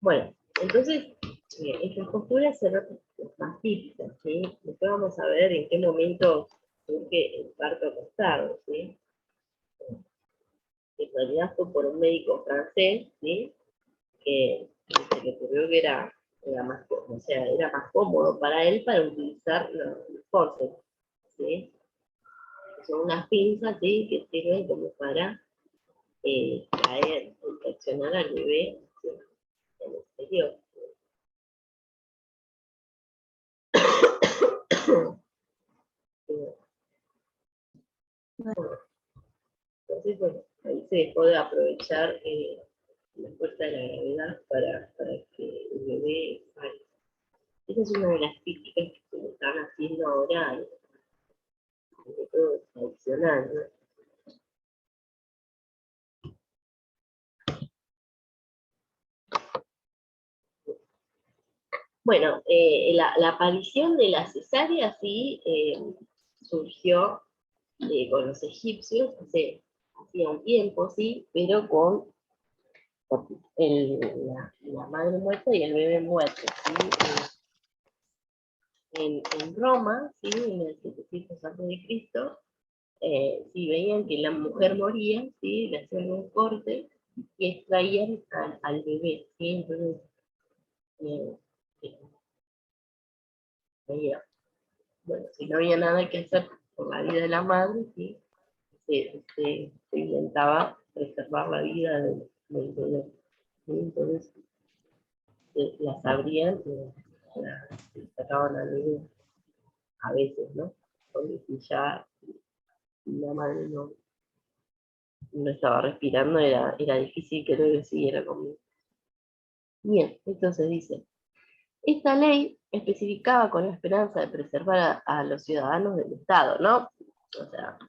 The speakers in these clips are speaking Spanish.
Bueno, entonces, estas posturas serán más típicas, ¿sí? Después vamos a ver en qué momento surge el parto acostado, ¿sí? En realidad fue por un médico francés, ¿sí? Que se le ocurrió que era más, o sea, era más cómodo para él para utilizar los forceps, ¿sí? Son unas pinzas, ¿sí? Que sirven como para traer, infeccionar al bebé, ¿sí? En el exterior. Entonces, bueno, ahí se dejó de aprovechar la fuerza de la gravedad para que el bebé salga. Esa es una de las críticas que se están haciendo ahora al método tradicional, ¿no? Bueno, la aparición de la cesárea sí surgió con los egipcios hacía un tiempo, sí, pero con la madre muerta y el bebé muerto, ¿sí? En Roma, ¿sí? En el 700 a.C., si veían que la mujer moría, ¿sí? Le hacían un corte y extraían al bebé, ¿sí? Entonces, eh, veía, bueno, si no había nada que hacer por la vida de la madre, ¿sí? Se intentaba preservar la vida del bebé, ¿sí? Entonces, las abrían y la sacaban al bebé, a veces, ¿no? Porque si ya la madre no estaba respirando, era difícil que el bebé siguiera conmigo. Bien, entonces dice, esta ley especificaba con la esperanza de preservar a los ciudadanos del Estado, ¿no? O sea,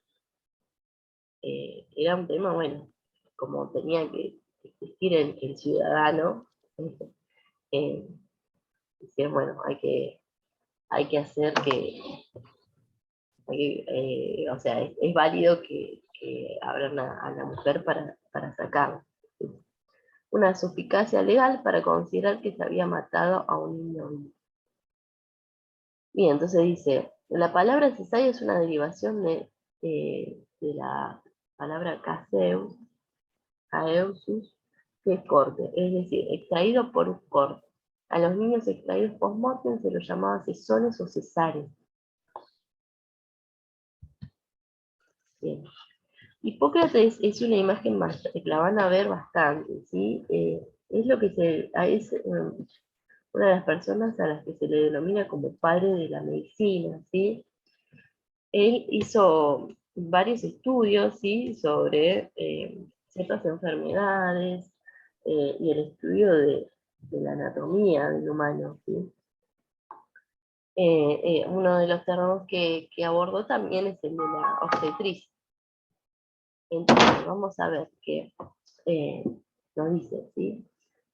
era un tema, bueno, como tenía que existir el ciudadano, eh, decían, bueno, hay que hacer o sea, es válido que abran a la mujer para sacarla. Una suficacia legal para considerar que se había matado a un niño vivo. Bien, entonces dice, la palabra cesárea es una derivación de la palabra caeusus, que es corte, es decir, extraído por un corte. A los niños extraídos post-mortem se los llamaba cesones o cesáreos. Bien. Hipócrates es una imagen más, que la van a ver bastante, ¿sí? Es lo que es una de las personas a las que se le denomina como padre de la medicina, ¿sí? Él hizo varios estudios, ¿sí? Sobre ciertas enfermedades y el estudio de la anatomía del humano, ¿sí? Uno de los terrenos que abordó también es el de la obstetricia. Entonces, vamos a ver que nos dice, ¿sí?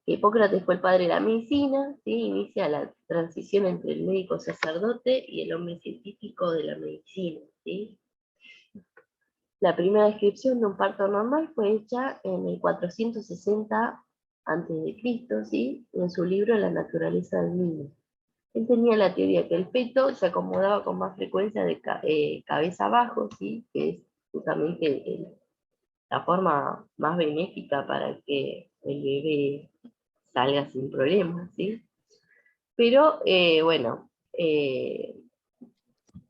Que Hipócrates fue el padre de la medicina, ¿sí? Inicia la transición entre el médico sacerdote y el hombre científico de la medicina, ¿sí? La primera descripción de un parto normal fue hecha en el 460 a.C., ¿sí? En su libro La naturaleza del niño. Él tenía la teoría que el feto se acomodaba con más frecuencia de cabeza abajo, ¿sí? Que es justamente la forma más benéfica para que el bebé salga sin problemas, ¿sí? Pero, bueno,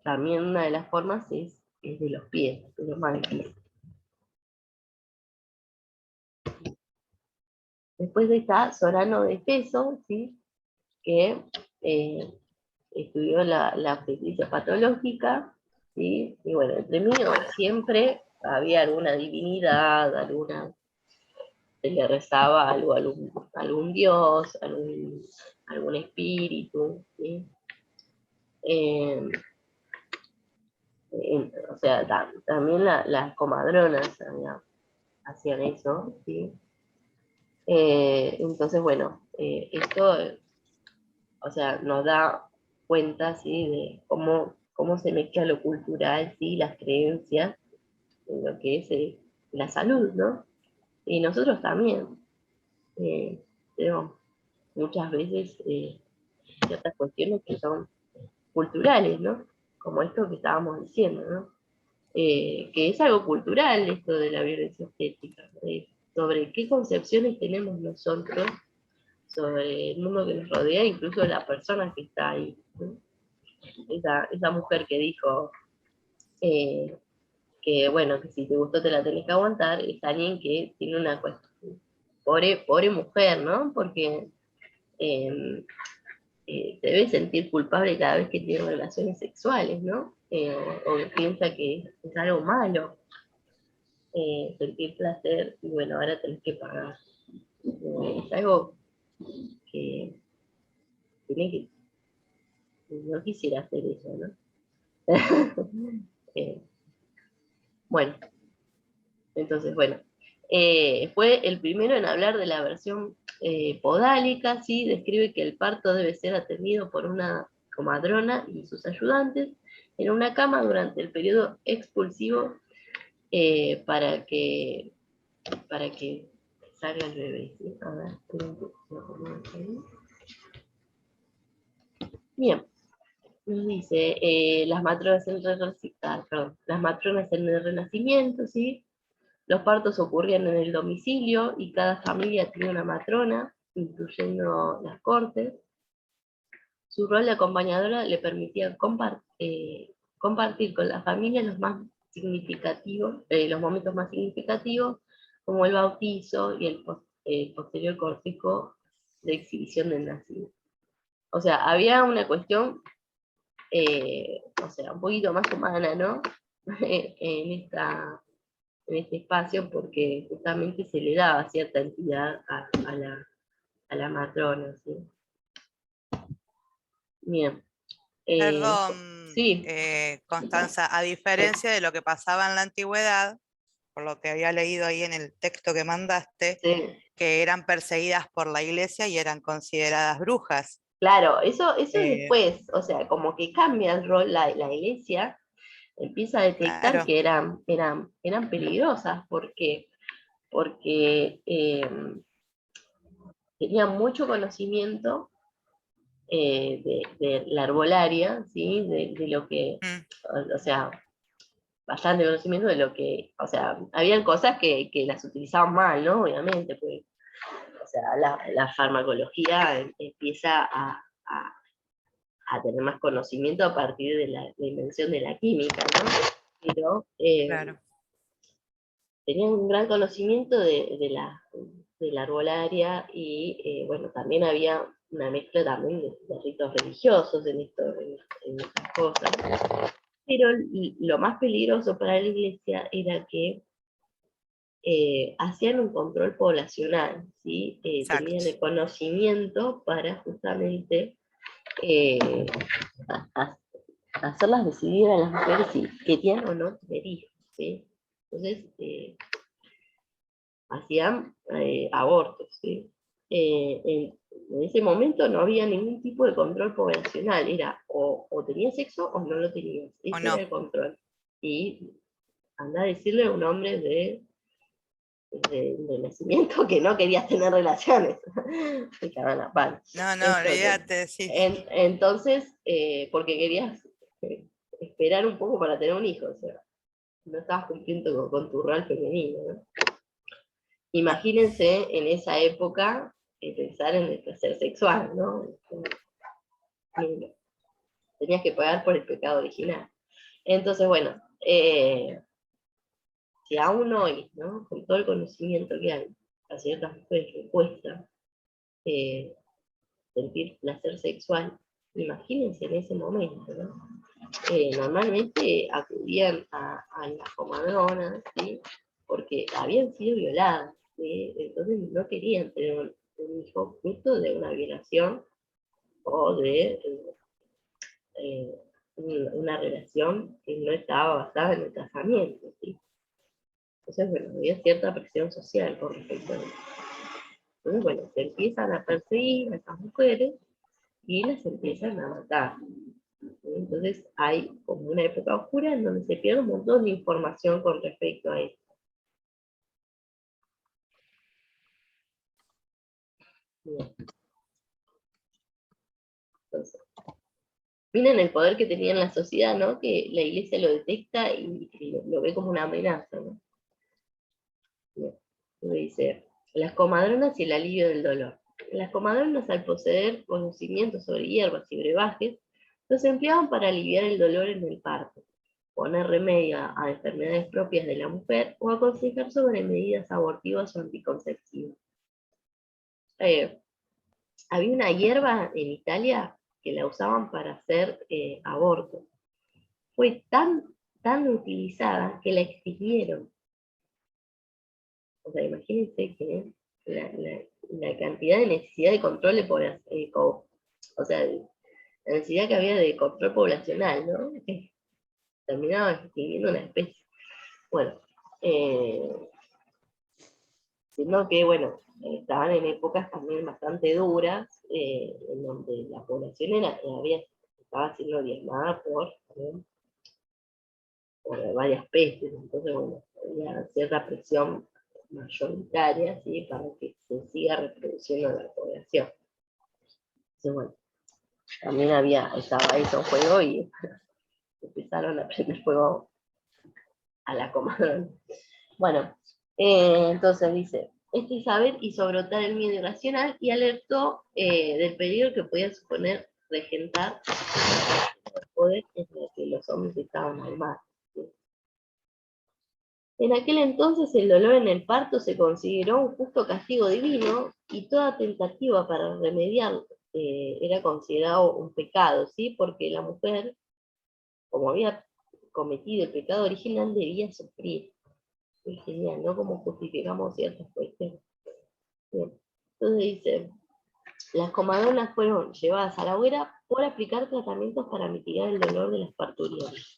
también una de las formas es de los pies, es lo más difícil. Después está Sorano de Feso, ¿sí? Que eh, estudió la obstetricia patológica, ¿sí? Y bueno, entre medio siempre había alguna divinidad, se le rezaba algo, algún dios, algún espíritu, ¿sí? Eh, o sea, también las comadronas hacían eso, ¿sí? Entonces, bueno, esto, o sea, nos da cuenta, ¿sí? De cómo se mezcla lo cultural, ¿sí? Las creencias, en lo que es la salud, ¿no? Y nosotros también tenemos muchas veces ciertas cuestiones que son culturales, ¿no? Como esto que estábamos diciendo, ¿no? Que es algo cultural esto de la violencia obstétrica, sobre qué concepciones tenemos nosotros sobre el mundo que nos rodea, incluso la persona que está ahí, ¿no? Esa mujer que dijo que, bueno, que si te gustó te la tenés que aguantar, es alguien que tiene una cuestión, pobre mujer, ¿no? Porque eh, se debe sentir culpable cada vez que tiene relaciones sexuales, ¿no? O que piensa que es algo malo, sentir placer, y bueno, ahora tenés que pagar. Es algo que tiene que, no quisiera hacer eso, ¿no? Eh, bueno, entonces, bueno, fue el primero en hablar de la versión podálica, ¿sí? Describe que el parto debe ser atendido por una comadrona y sus ayudantes en una cama durante el periodo expulsivo para que salga el bebé, ¿sí? A ver, bien, nos dice, las matronas en el Renacimiento, ¿sí? Los partos ocurrían en el domicilio y cada familia tenía una matrona, incluyendo las cortes. Su rol de acompañadora le permitía compartir con la familia los más significativos, los momentos más significativos, como el bautizo y el posterior cortejo de exhibición del nacido. O sea, había una cuestión, o sea, un poquito más humana, ¿no? en este espacio, porque justamente se le daba cierta entidad a la matrona, ¿sí? Bien. Perdón, Sí, Constanza, a diferencia de lo que pasaba en la antigüedad, por lo que había leído ahí en el texto que mandaste, sí. que eran perseguidas por la iglesia y eran consideradas brujas. Claro, eso Eh, después, o sea, como que cambia el rol la iglesia, empieza a detectar claro. que eran peligrosas, porque tenían mucho conocimiento de la herbolaria, ¿sí? De lo que, Mm, o sea, bastante conocimiento de lo que, o sea, habían cosas que las utilizaban mal, ¿no? Obviamente, pues, o sea, la farmacología empieza a tener más conocimiento a partir de la invención de la química, ¿no? Pero claro. tenían un gran conocimiento de la herbolaria y, bueno, también había una mezcla también de ritos religiosos en estas cosas. Pero lo más peligroso para la iglesia era que hacían un control poblacional, ¿sí? Tenían Exacto. el conocimiento para justamente eh, a- hacerlas decidir a las mujeres si querían o no tener hijos, ¿sí? Entonces, hacían abortos, ¿sí? En ese momento no había ningún tipo de control poblacional, era o tenías sexo o no lo tenías, ¿O ese era no? el control. Y anda a decirle a un hombre de nacimiento que no querías tener relaciones, se cagaban a palo. No, no, Entonces, olvídate, sí. entonces porque querías esperar un poco para tener un hijo, o sea, no estabas cumpliendo con tu rol femenino, ¿no? No, Imagínense en esa época pensar en el placer sexual, ¿no? Tenías que pagar por el pecado original. Entonces, bueno, si aún hoy, ¿no? Con todo el conocimiento que hay, a ciertas mujeres les cuesta eh, sentir placer sexual, imagínense en ese momento, ¿no? Normalmente acudían a las comadronas, ¿sí? Porque habían sido violadas, ¿sí? Entonces no querían tener un hijo fruto de una violación o de eh, una relación que no estaba basada en el casamiento, ¿sí? Entonces, bueno, había cierta presión social con respecto a eso. Entonces, bueno, se empiezan a perseguir a estas mujeres y las empiezan a matar. Entonces hay como una época oscura en donde se pierde un montón de información con respecto a esto. Bien. miren el poder que tenía en la sociedad, ¿no? Que la iglesia lo detecta y lo ve como una amenaza, ¿no? Bien. Dice, las comadronas y el alivio del dolor. Las comadronas, al poseer conocimientos sobre hierbas y brebajes, los empleaban para aliviar el dolor en el parto, poner remedio a enfermedades propias de la mujer o aconsejar sobre medidas abortivas o anticonceptivas. Había una hierba en Italia que la usaban para hacer abortos. Fue tan utilizada que la extinguieron. O sea, imagínense que la cantidad de necesidad de control de población, o sea, la necesidad que había de control poblacional, ¿no? Que terminaba extinguiendo una especie. Bueno, sino que, bueno, estaban en épocas también bastante duras, en donde la población estaba siendo diezmada por varias pestes, entonces, bueno, había cierta presión mayoritaria, ¿sí? Para que se siga reproduciendo la población. Entonces, bueno, también estaba eso en juego y empezaron a prender fuego a la comadrona. Bueno, entonces dice, este saber hizo brotar el miedo irracional y alertó del peligro que podía suponer regentar el poder en el que los hombres estaban armados. En aquel entonces el dolor en el parto se consideró un justo castigo divino y toda tentativa para remediarlo era considerado un pecado, ¿sí? Porque la mujer, como había cometido el pecado original, debía sufrir. Es genial, ¿no? Como justificamos ciertas cuestiones. Bien. Entonces dice, las comadronas fueron llevadas a la hoguera por aplicar tratamientos para mitigar el dolor de las parturientas.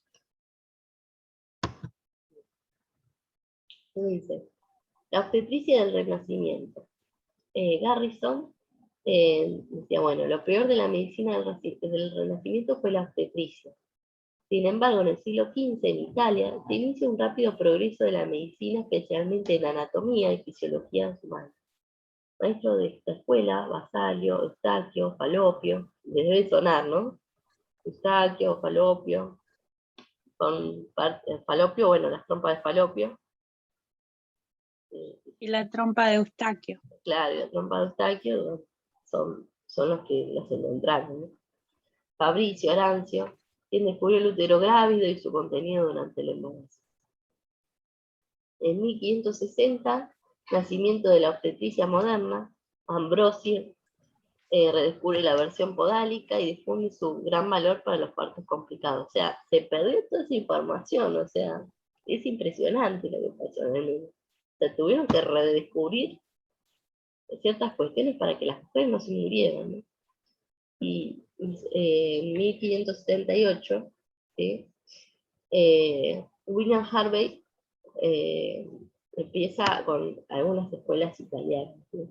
Entonces dice, la obstetricia del Renacimiento. Garrison decía, bueno, lo peor de la medicina del Renacimiento fue la obstetricia. Sin embargo, en el siglo XV, en Italia, se inicia un rápido progreso de la medicina, especialmente en anatomía y fisiología humana. Maestro de esta escuela, Basalio, Eustaquio, Falopio, les debe sonar, ¿no? Eustaquio, Falopio, Falopio, bueno, las trompas de Falopio. Y la trompa de Eustaquio. Claro, la trompa de Eustaquio son los que las encontraron, ¿no? Fabricio, Arancio, quien descubrió el útero grávido y su contenido durante el embarazo. En 1560, nacimiento de la obstetricia moderna, Ambrosio redescubre la versión podálica y difunde su gran valor para los partos complicados. O sea, se perdió toda esa información, o sea, es impresionante lo que pasó en el mundo. O sea, tuvieron que redescubrir ciertas cuestiones para que las mujeres no se murieran, ¿no? Y en 1578, ¿sí? William Harvey empieza con algunas escuelas italianas, ¿sí?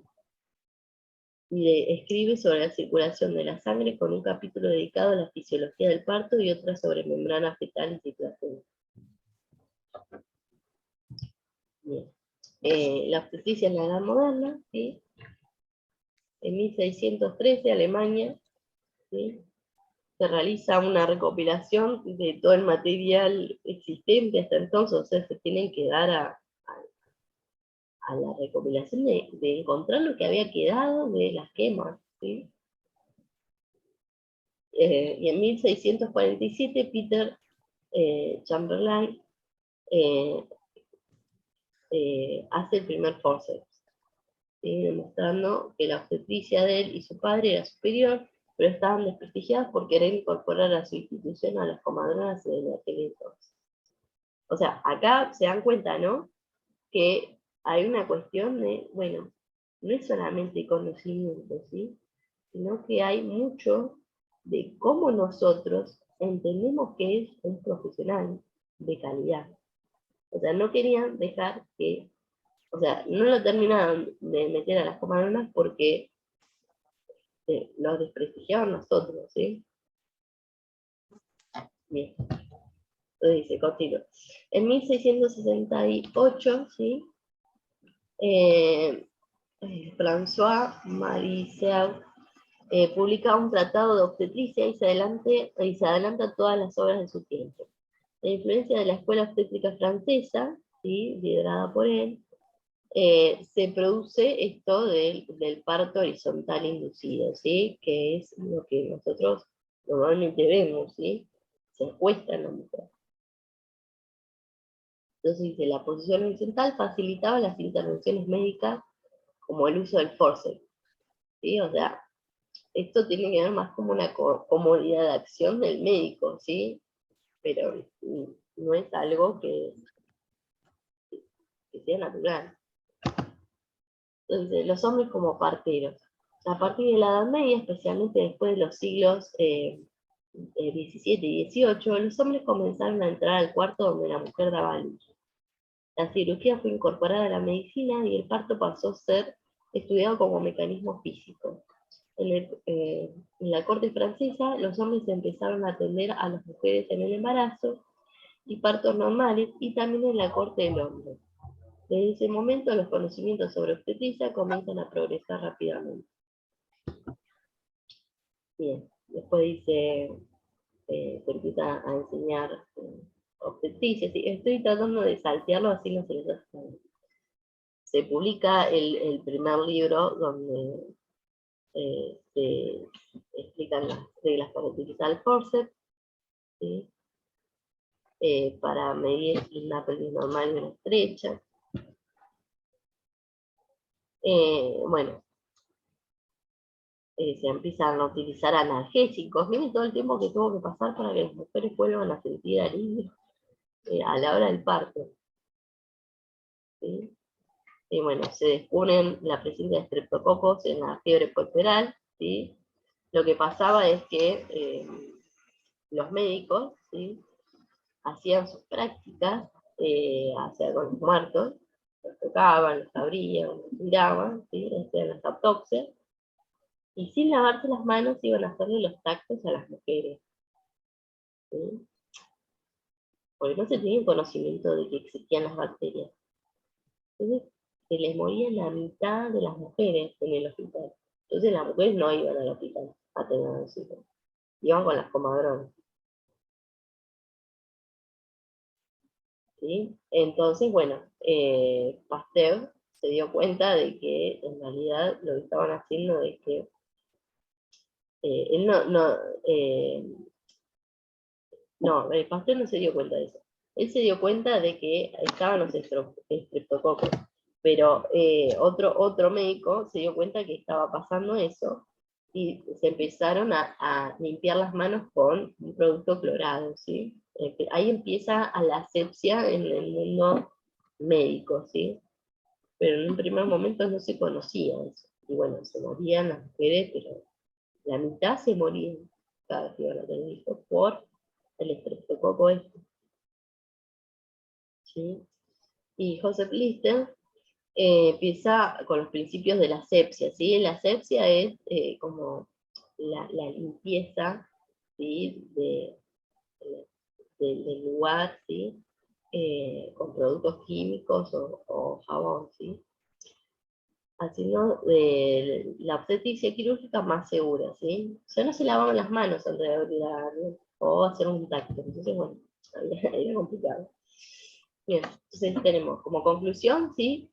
Y escribe sobre la circulación de la sangre con un capítulo dedicado a la fisiología del parto y otras sobre membranas fetales y placenta. La obstetricia en la Edad Moderna, ¿sí? En 1613, Alemania, ¿sí? Se realiza una recopilación de todo el material existente hasta entonces, o sea, se tienen que dar a la recopilación de encontrar lo que había quedado de las quemas, ¿sí? Y en 1647 Peter Chamberlain hace el primer forceps, ¿sí? Demostrando que la obstetricia de él y su padre era superior, pero estaban desprestigiadas por querer incorporar a su institución a las comadronas de aquel entonces. O sea, acá se dan cuenta, ¿no? Que hay una cuestión de, bueno, no es solamente conocimiento, ¿sí? Sino que hay mucho de cómo nosotros entendemos que es un profesional de calidad. O sea, no querían dejar que, o sea, no lo terminaron de meter a las comadronas porque los desprestigiaban nosotros, ¿sí? Bien. Entonces dice, continúo. En 1668, ¿sí? François Marisel Publica un tratado de obstetricia y se adelanta a todas las obras de su tiempo. La influencia de la escuela obstétrica francesa, ¿sí?, liderada por él, se produce esto del parto horizontal inducido, ¿sí?, que es lo que nosotros normalmente vemos, ¿sí?, se acuesta en la mujer. Entonces dice, la posición horizontal facilitaba las intervenciones médicas como el uso del forceps, ¿sí? O sea, esto tiene que ver más como una comodidad de acción del médico, ¿sí? Pero no es algo que sea natural. Entonces, los hombres como parteros. A partir de la Edad Media, especialmente después de los siglos XVII y XVIII, los hombres comenzaron a entrar al cuarto donde la mujer daba a luz. La cirugía fue incorporada a la medicina y el parto pasó a ser estudiado como mecanismo físico. En la corte francesa, los hombres empezaron a atender a las mujeres en el embarazo y partos normales, y también en la corte del hombre. Desde ese momento, los conocimientos sobre obstetricia comienzan a progresar rápidamente. Bien, después dice, se empieza a enseñar obstetricia. Sí, estoy tratando de saltearlo, así no se les hace. Se publica el primer libro donde se explican las reglas para utilizar el forceps, ¿sí?, para medir una pelvis normal y una estrecha. Bueno, se empiezan a utilizar analgésicos. Miren todo el tiempo que tuvo que pasar para que las mujeres vuelvan a sentir alivio a la hora del parto, ¿sí? Y bueno, se descubren la presencia de estreptococos en la fiebre puerperal, ¿sí? Lo que pasaba es que los médicos, ¿sí?, hacían sus prácticas hacia con los muertos, los tocaban, los abrían, los tiraban, ¿sí?, hacían las autopsias, y sin lavarse las manos iban a hacerle los tactos a las mujeres, ¿sí?, porque no se tenía conocimiento de que existían las bacterias. Entonces se les moría la mitad de las mujeres en el hospital. Entonces las mujeres no iban al hospital a tener a los hijos, iban con las comadronas, ¿sí? Entonces, bueno, Pasteur se dio cuenta de que en realidad lo que estaban haciendo es que él Pasteur no se dio cuenta de eso. Él se dio cuenta de que estaban los estreptococos, pero otro médico se dio cuenta que estaba pasando eso, y se empezaron a limpiar las manos con un producto clorado, ¿sí? Ahí empieza la asepsia en el mundo médico, ¿sí? Pero en un primer momento no se conocía eso. Y bueno, se morían las mujeres, pero la mitad se morían cada vez que iban a tener hijos por el estreptococo este, ¿sí? Y Joseph Lister empieza con los principios de la asepsia, ¿sí? La asepsia es como la limpieza, ¿sí?, del lugar, ¿sí?, con productos químicos o jabón, ¿sí? Haciendo la obstetricia quirúrgica más segura, ¿sí? Ya no se lavaban las manos antes de abrir o hacer un tacto, entonces bueno, era complicado. Bien, entonces tenemos como conclusión, ¿sí?,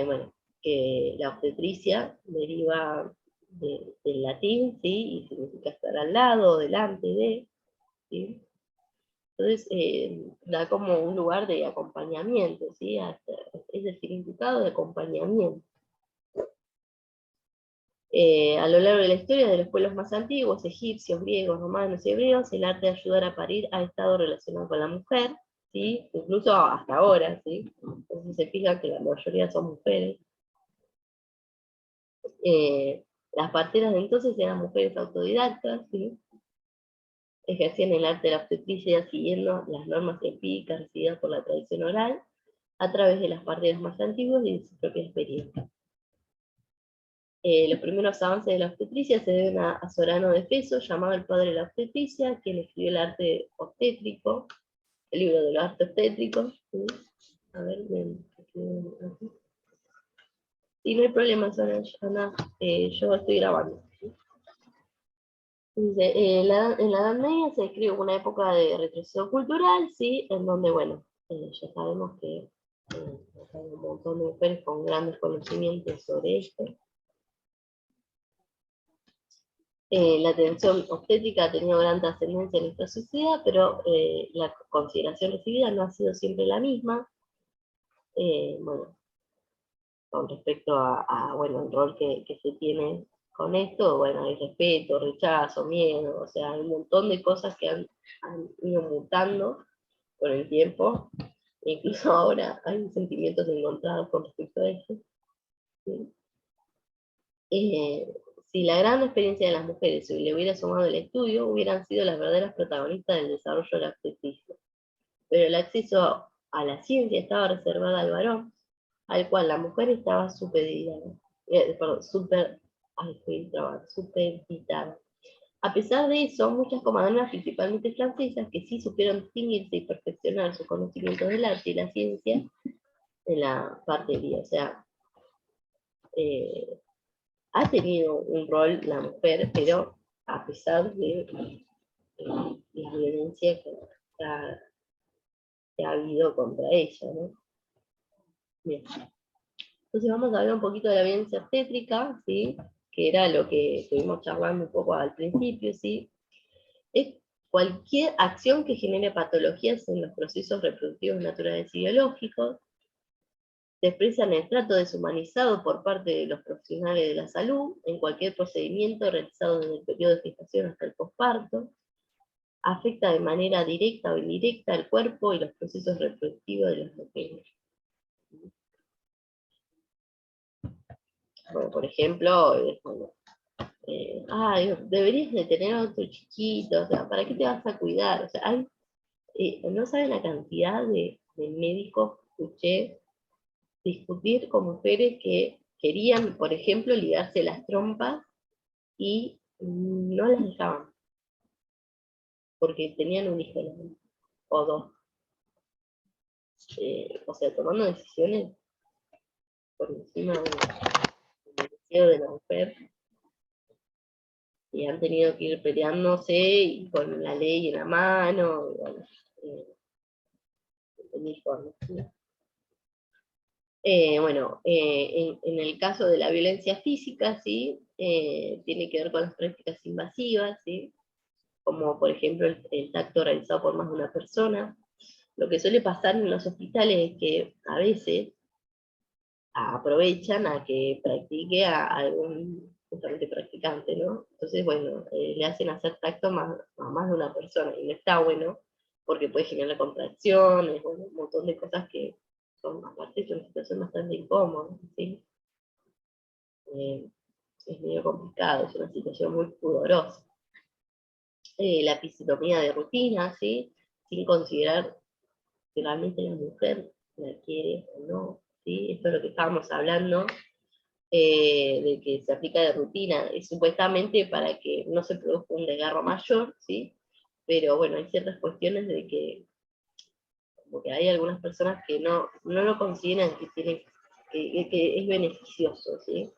bueno, que la obstetricia deriva del latín, ¿sí?, y significa estar al lado, delante de, ¿sí? Entonces, da como un lugar de acompañamiento, ¿sí? Es el significado de acompañamiento. A lo largo de la historia de los pueblos más antiguos, egipcios, griegos, romanos y hebreos, el arte de ayudar a parir ha estado relacionado con la mujer, ¿sí?, incluso hasta ahora, ¿sí? Entonces se fija que la mayoría son mujeres. Las parteras de entonces eran mujeres autodidactas, ¿sí?, ejercían el arte de la obstetricia siguiendo las normas empíricas recibidas por la tradición oral, a través de las parteras más antiguas y de su propia experiencia. Los primeros avances de la obstetricia se deben a Sorano de Feso, llamado el padre de la obstetricia, quien escribió el arte obstétrico, el libro del arte obstétrico. ¿Sí? A ver, bien. Sí, no hay problema, Ana, yo estoy grabando. ¿Sí? Dice, en la Edad Media se describe una época de retroceso cultural, ¿sí? En donde, bueno, ya sabemos que hay un montón de mujeres con grandes conocimientos sobre esto. La atención obstétrica ha tenido gran trascendencia en esta sociedad, pero la consideración recibida no ha sido siempre la misma. Bueno, con respecto bueno, el rol que se tiene con esto, bueno, hay respeto, rechazo, miedo, o sea, hay un montón de cosas que han ido mutando con el tiempo, e incluso ahora hay sentimientos encontrados con respecto a eso. ¿Sí? Si la gran experiencia de las mujeres se le hubiera sumado el estudio, hubieran sido las verdaderas protagonistas del desarrollo del obstetrismo. Pero el acceso a la ciencia estaba reservado al varón, al cual la mujer estaba supeditada, supeditada. A pesar de eso, muchas comandantes, principalmente francesas, que sí supieron distinguirse y perfeccionar sus conocimientos del arte y la ciencia en la partería. O sea, ha tenido un rol la mujer, pero a pesar de la violencia que ha habido contra ella, ¿no? Bien. Entonces vamos a hablar un poquito de la violencia obstétrica, ¿sí? Que era lo que estuvimos charlando un poco al principio, ¿sí? Es cualquier acción que genere patologías en los procesos reproductivos naturales y biológicos, se expresa en el trato deshumanizado por parte de los profesionales de la salud, en cualquier procedimiento realizado desde el periodo de gestación hasta el posparto, afecta de manera directa o indirecta el cuerpo y los procesos reproductivos de las mujeres. Bueno, por ejemplo, deberías de tener otro chiquito, o sea, ¿para qué te vas a cuidar? O sea, no saben la cantidad de médicos que escuché discutir con mujeres que querían, por ejemplo, ligarse las trompas y no las dejaban, porque tenían un hijo o dos. O sea, tomando decisiones por encima del deseo de la mujer, y han tenido que ir peleándose y con la ley en la mano, y bueno, ¿no? Bueno, en el caso de la violencia física, ¿sí? Tiene que ver con las prácticas invasivas, ¿sí? Como por ejemplo el tacto realizado por más de una persona. Lo que suele pasar en los hospitales es que a veces aprovechan a que practique a algún justamente practicante, ¿no? Entonces, bueno, le hacen hacer tacto a más de una persona, y no está bueno, porque puede generar contracciones, bueno, un montón de cosas que son, aparte, es una situación bastante incómoda, ¿sí? Es medio complicado, es una situación muy pudorosa. La episiotomía de rutina, ¿sí? Sin considerar si realmente la mujer la quiere o no, ¿sí? Esto es lo que estábamos hablando, de que se aplica de rutina, es supuestamente para que no se produzca un desgarro mayor, ¿sí? Pero bueno, hay ciertas cuestiones de que, como que hay algunas personas que no lo consideran que tiene, que es beneficioso, ¿sí?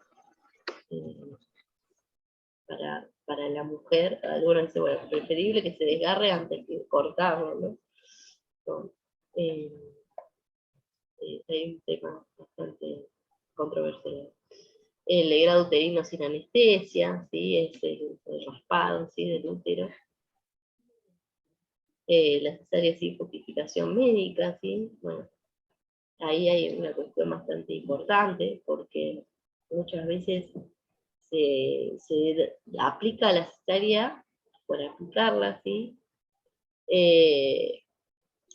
Para la mujer, algunos dicen, bueno, preferible que se desgarre antes que cortarlo, ¿no? Entonces, hay un tema bastante controversial. El legrado uterino sin anestesia, ¿sí? Es el raspado, ¿sí? Del útero. La cesárea sin justificación médica, ¿sí? Bueno, ahí hay una cuestión bastante importante, porque muchas veces se aplica la cesárea por aplicarla, ¿sí?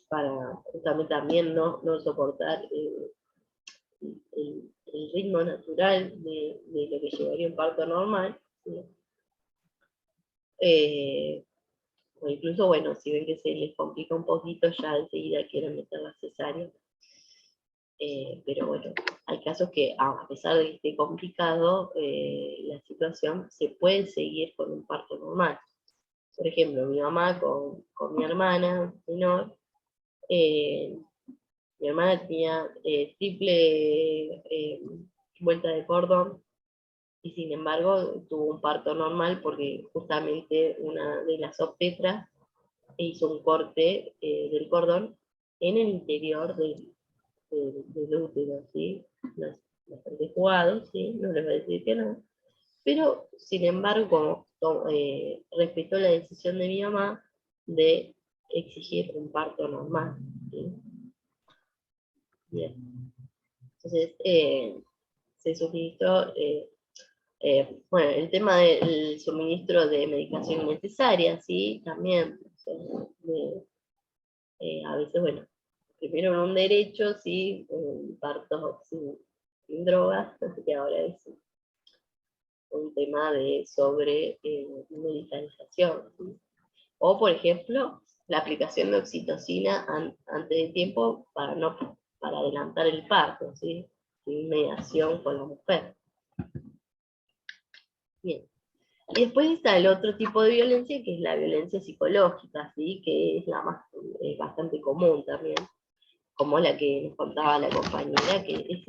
Para justamente también no soportar el ritmo natural de lo que llevaría un parto normal, ¿sí? O incluso, bueno, si ven que se les complica un poquito, ya enseguida quieren meter la cesárea. Pero bueno, hay casos que, a pesar de que esté complicado la situación, se puede seguir con un parto normal. Por ejemplo, mi mamá con mi hermana menor, mi hermana tenía triple vuelta de cordón, y sin embargo tuvo un parto normal porque justamente una de las obstetras hizo un corte del cordón en el interior del útero, ¿sí? Bastante jugado, ¿sí? No les voy a decir que no. Pero, sin embargo, respetó la decisión de mi mamá de exigir un parto normal, ¿sí? Bien. Entonces, se suministró, bueno, el tema del suministro de medicación innecesaria, ¿sí? También, o sea, a veces, bueno, primero en un derecho, ¿sí? Un parto sin drogas, que ahora es un tema de sobre medicalización, ¿sí? O, por ejemplo, la aplicación de oxitocina antes de tiempo para adelantar el parto, ¿sí? Sin mediación con la mujer. Bien. Y después está el otro tipo de violencia, que es la violencia psicológica, ¿sí? Que es bastante común también, como la que nos contaba la compañera, que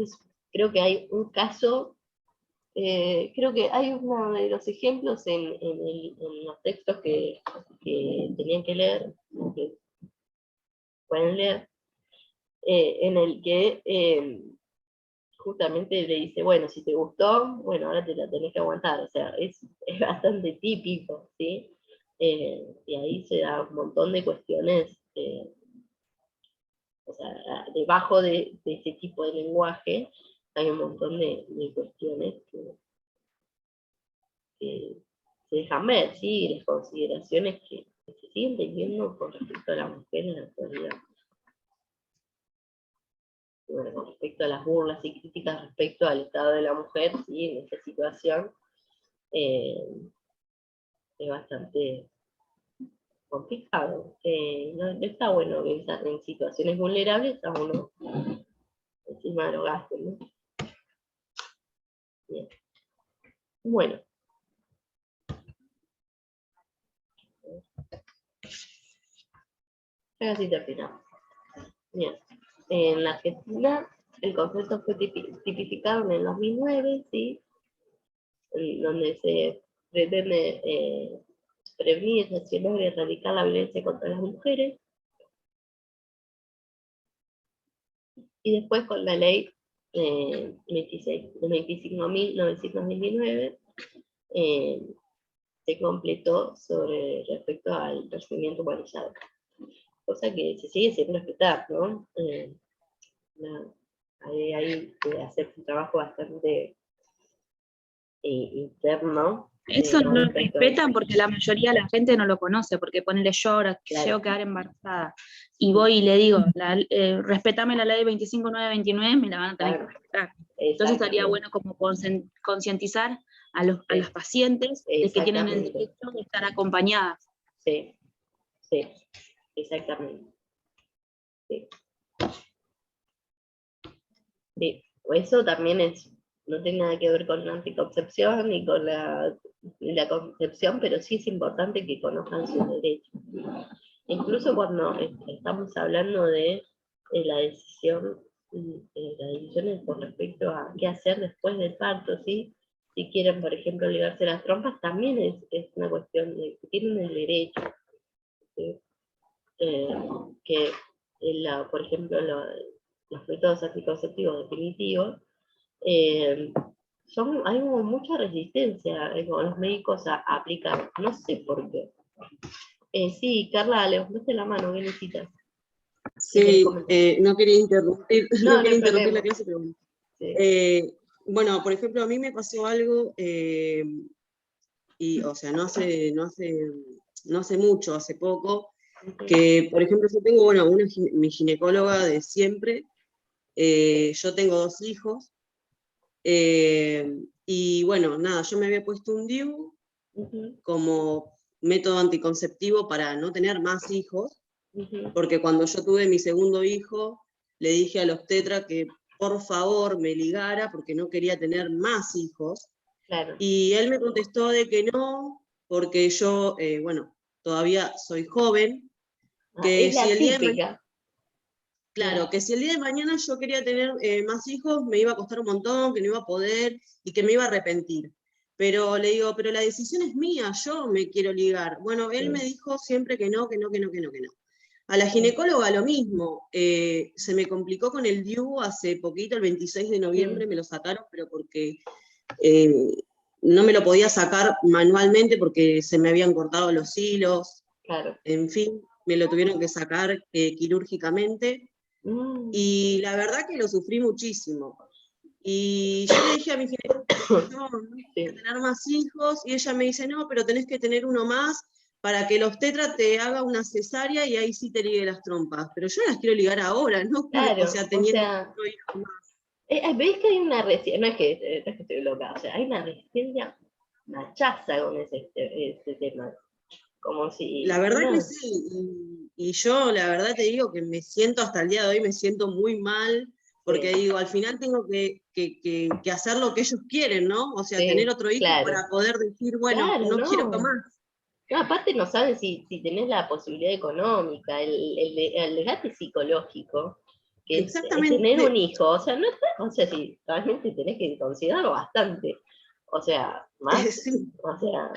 creo que hay un caso, creo que hay uno de los ejemplos en los textos que tenían que leer, que pueden leer, en el que justamente le dice, bueno, si te gustó, bueno, ahora te la tenés que aguantar, o sea, es bastante típico, ¿sí? Y ahí se da un montón de cuestiones, o sea, debajo de ese tipo de lenguaje hay un montón de cuestiones que se dejan ver, ¿sí? Las consideraciones que se siguen teniendo con respecto a la mujer en la actualidad. Bueno, con respecto a las burlas y críticas respecto al estado de la mujer, ¿sí? En esta situación, es bastante complicado. No está bueno que en situaciones vulnerables a uno encima lo gasten, ¿no? Bien. Bueno. Ya casi terminamos. Bien. En la Argentina, el concepto fue tipificado en el 2009, ¿sí? Donde se pretende prevenir, sancionar y erradicar la violencia contra las mujeres. Y después con la ley 25.929 se completó respecto al procedimiento humanizado. Cosa que se sigue sin respetar, ¿no? Hay que hacer un trabajo bastante interno. Eso no lo respecto respetan porque la mayoría de la gente no lo conoce, porque ponele yo, Claro. llego a quedar embarazada y voy y le digo, respetame la ley 25.929, me la van a tener Claro. que respetar. Entonces estaría bueno como concientizar a las pacientes de que tienen el Exactamente. derecho de estar acompañadas. Sí, sí, exactamente. Sí. Sí, eso también no tiene nada que ver con la anticoncepción ni con la concepción, pero sí es importante que conozcan sus derechos. Incluso cuando estamos hablando de la decisión, las decisiones con respecto a qué hacer después del parto, ¿sí? Si quieren, por ejemplo, ligarse las trompas, también es una cuestión de que tienen el derecho, ¿sí? Que, por ejemplo, los métodos anticonceptivos definitivos, hay mucha resistencia con los médicos a aplicar, no sé por qué. Sí, Carla, levantaste la mano, ¿qué necesitas? Sí, no quería interrumpir, No, no quería hay interrumpir problema. la clase, pero bueno. Sí. Bueno, por ejemplo, a mí me pasó algo, y, o sea, no hace mucho, hace poco, que, por ejemplo, yo tengo, bueno, mi ginecóloga de siempre, yo tengo 2 hijos, y bueno, nada, yo me había puesto un DIU como método anticonceptivo para no tener más hijos, porque cuando yo tuve mi segundo hijo, le dije al obstetra que por favor me ligara porque no quería tener más hijos. Claro. Y él me contestó de que no, porque yo, bueno, todavía soy joven, que Es la si el día de mañana, típica. claro, que si el día de mañana yo quería tener más hijos, me iba a costar un montón, que no iba a poder y que me iba a arrepentir. Pero le digo, pero la decisión es mía, yo me quiero ligar. Bueno, él me dijo siempre que no, que no, que no, que no, que no. A la ginecóloga lo mismo, se me complicó con el DIU hace poquito, el 26 de noviembre me lo sacaron, pero porque no me lo podía sacar manualmente porque se me habían cortado los hilos, Claro. en fin, me lo tuvieron que sacar quirúrgicamente, y la verdad que lo sufrí muchísimo. Y yo le dije a mi ginecóloga, no, no quiero tener más hijos, y ella me dice, no, pero tenés que tener uno más, para que el obstetra te haga una cesárea y ahí sí te ligue las trompas. Pero yo las quiero ligar ahora, ¿no? Claro, O sea, teniendo o sea, otro hijo más. ¿Veis que hay una resistencia? No es que estoy loca, o sea, hay una resistencia machaza con ese tema. Como si. La verdad No, que sí, y yo la verdad te digo que me siento, hasta el día de hoy me siento muy mal, porque digo, al final tengo que hacer lo que ellos quieren, ¿no? O sea, sí, tener otro hijo claro. para poder decir, bueno, Claro, no quiero no. más. No, aparte no sabes si tenés la posibilidad económica, el desgaste psicológico, que es tener un Exactamente. hijo, o sea, no está, o sea, si realmente tenés que considerarlo bastante, o sea, más, Sí, o sea,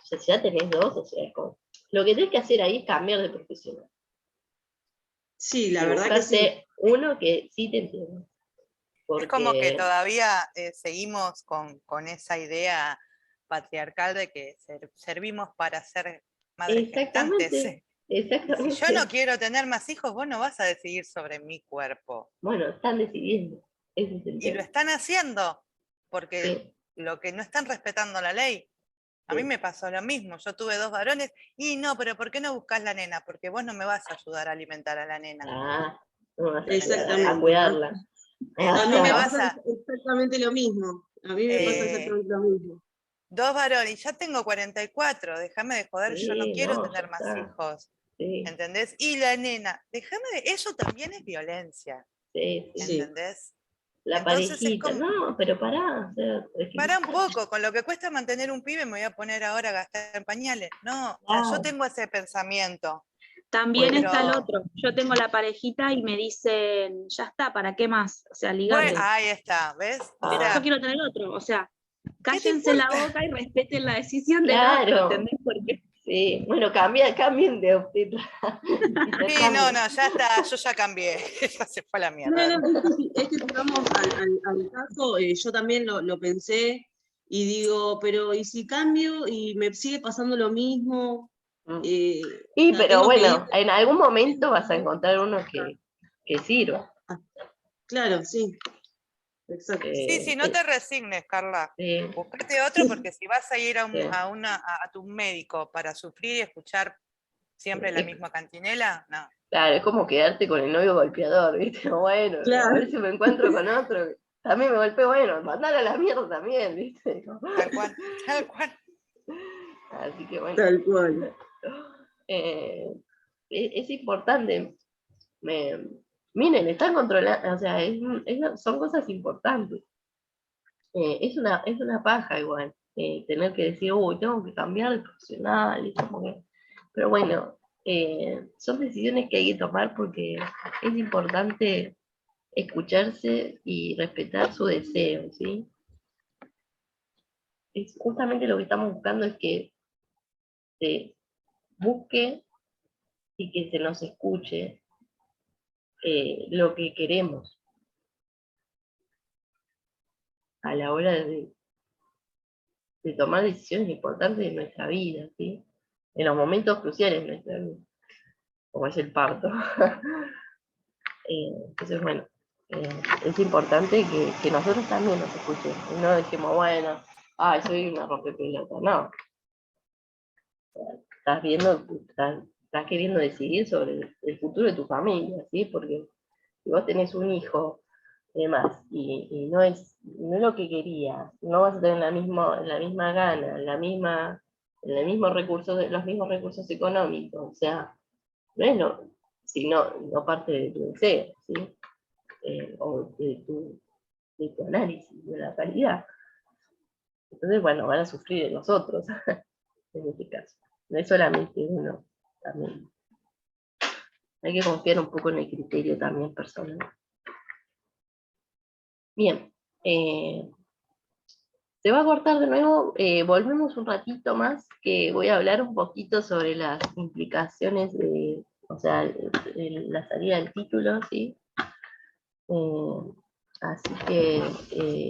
si ya tenés dos, o sea, lo que tenés que hacer ahí es cambiar de profesional. sí, la Y verdad que sí. buscarte uno que sí te entienda. Es como que Porque, todavía seguimos con esa idea patriarcal de que servimos para ser madres gestantes. exactamente, Si yo no exactamente. quiero tener más hijos, vos no vas a decidir sobre mi cuerpo. Bueno, están decidiendo, ese es el Y lo tema. están haciendo, porque Sí, lo que no están respetando la ley. A mí sí. me pasó lo mismo, yo tuve 2 varones, y no, pero ¿por qué no buscas la nena? Porque vos no me vas a ayudar a alimentar a la nena. Ah, no vas a ayudar a Exactamente. cuidarla. A No mí me me vas pasa a... exactamente lo mismo. A mí me pasa Sí, exactamente lo mismo. 2 varones, y ya tengo 44, déjame de joder, yo no sí, quiero no, ya tener más está. hijos, Sí, ¿entendés? Y la nena, eso también es violencia, sí, sí. Sí. ¿entendés? La Entonces es parejita, como, no, pero pará, o sea, es que para un poco, con lo que cuesta mantener un pibe me voy a poner ahora a gastar en pañales. No, o sea, yo claro, tengo ese pensamiento, También bueno, está el pero otro. Yo tengo la parejita y me dicen, ya está, ¿para qué más? O sea, bueno, ligate. ahí está, ¿ves? O Pero yo sea, quiero tener otro. O sea, ¿qué te cállense la importa? boca y respeten la decisión del otro, claro, ¿entendés? Porque sí, bueno, cambien de obstetra. Sí, no, no, ya está, yo ya cambié, ya se fue a la No, mierda. no, es que si vamos al caso, yo también lo pensé y digo, pero ¿y si cambio y me sigue pasando lo mismo? O Y sea, pero tengo que ir. bueno, en algún momento vas a encontrar uno que sirva. Ah, claro, sí, exacto. Sí, sí, no te resignes, Carla. Sí, Buscate otro porque si vas a ir sí. a tu médico para sufrir y escuchar siempre la misma cantinela, no. Claro, es como quedarte con el novio golpeador, ¿viste? Bueno, a Claro, ver si me encuentro con otro. También me golpeo, bueno, mandar a la mierda también, ¿viste? Tal cual, tal cual. Así que bueno. tal cual. Es importante. Me, miren, están controlando, o sea, son cosas importantes. Es una paja igual, tener que decir, uy, tengo que cambiar de profesional, y como que, pero bueno, son decisiones que hay que tomar porque es importante escucharse y respetar su deseo, ¿sí? Es justamente lo que estamos buscando es que se busque y que se nos escuche lo que queremos a la hora de tomar decisiones importantes de nuestra vida, ¿sí? En los momentos cruciales de nuestra vida, como es el parto. Entonces, bueno, es importante que nosotros también nos escuchemos y no dejemos, bueno, ay, soy una rompepelota, no. Estás viendo, estás queriendo decidir sobre el futuro de tu familia, ¿sí? Porque si vos tenés un hijo y demás, y no es lo que querías, no vas a tener la misma gana, los mismos recursos económicos, o sea, no es si no parte de tu deseo, ¿sí? O de tu análisis, de la calidad. Entonces, bueno, van a sufrir de nosotros, en este caso. No es solamente uno, también. Hay que confiar un poco en el criterio también personal. Bien. Se va a cortar de nuevo, volvemos un ratito más, que voy a hablar un poquito sobre las implicaciones de, o sea, la salida del título, ¿sí? Así que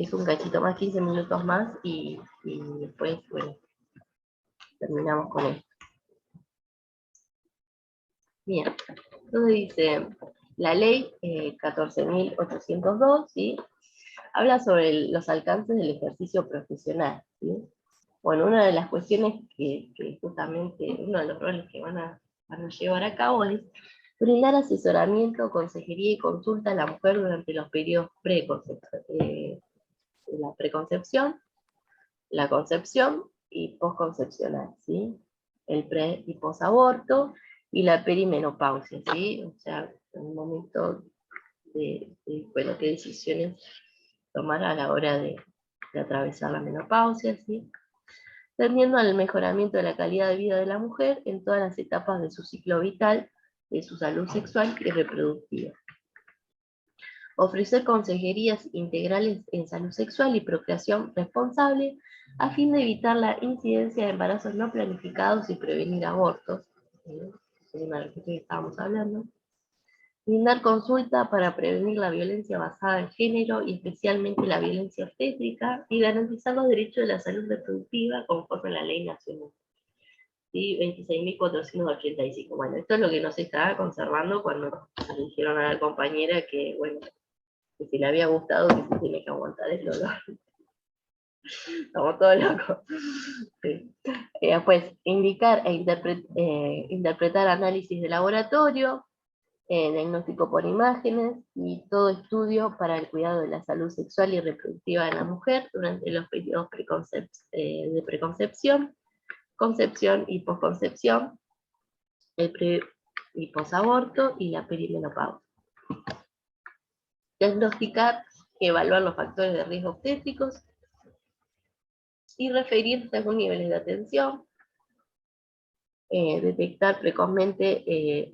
es un cachito más, 15 minutos más, y después, bueno, terminamos con esto. Bien, entonces dice, la ley 14.802, ¿sí? Habla sobre los alcances del ejercicio profesional, ¿sí? Bueno, una de las cuestiones que justamente, uno de los roles que van a llevar a cabo es brindar asesoramiento, consejería y consulta a la mujer durante los periodos la preconcepción, la concepción y posconcepcional, ¿sí? El pre y posaborto y la perimenopausia, ¿sí? O sea, en un momento bueno, qué decisiones tomar a la hora de atravesar la menopausia, ¿sí? Tendiendo al mejoramiento de la calidad de vida de la mujer en todas las etapas de su ciclo vital, de su salud sexual y reproductiva. Ofrecer consejerías integrales en salud sexual y procreación responsable a fin de evitar la incidencia de embarazos no planificados y prevenir abortos. Es una de las que estábamos hablando. Brindar consulta para prevenir la violencia basada en género y especialmente la violencia obstétrica y garantizar los derechos de la salud reproductiva conforme a la ley nacional. ¿Sí? 26.485. Bueno, esto es lo que no se estaba conservando cuando le dijeron a la compañera que, bueno, que si le había gustado que se tiene que aguantar el dolor. Estamos todos locos. Sí. Pues indicar e interpretar análisis de laboratorio, diagnóstico por imágenes y todo estudio para el cuidado de la salud sexual y reproductiva de la mujer durante los periodos de preconcepción, concepción y posconcepción, el pre y posaborto y la perimenopausia. Diagnosticar y evaluar los factores de riesgo obstétricos y referir según niveles de atención, detectar precozmente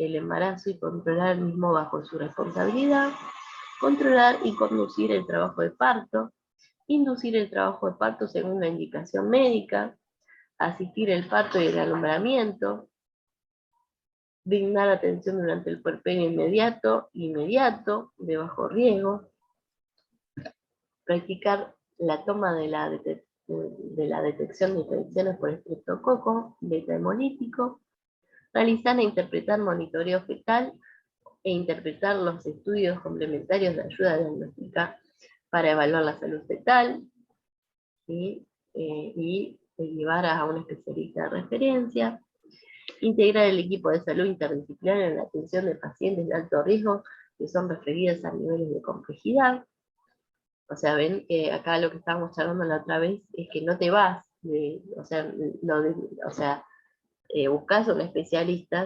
el embarazo y controlar el mismo bajo su responsabilidad, controlar y conducir el trabajo de parto, inducir el trabajo de parto según la indicación médica, asistir el parto y el alumbramiento, brindar atención durante el puerperio inmediato, de bajo riesgo, practicar la toma de la detección de infecciones por estreptococo, beta hemolítico, realizar e interpretar monitoreo fetal e interpretar los estudios complementarios de ayuda diagnóstica para evaluar la salud fetal, ¿sí? Y llevar a un especialista de referencia, integrar el equipo de salud interdisciplinario en la atención de pacientes de alto riesgo que son referidos a niveles de complejidad. O sea, ven que acá lo que estábamos charlando la otra vez es que no te vas, buscas un especialista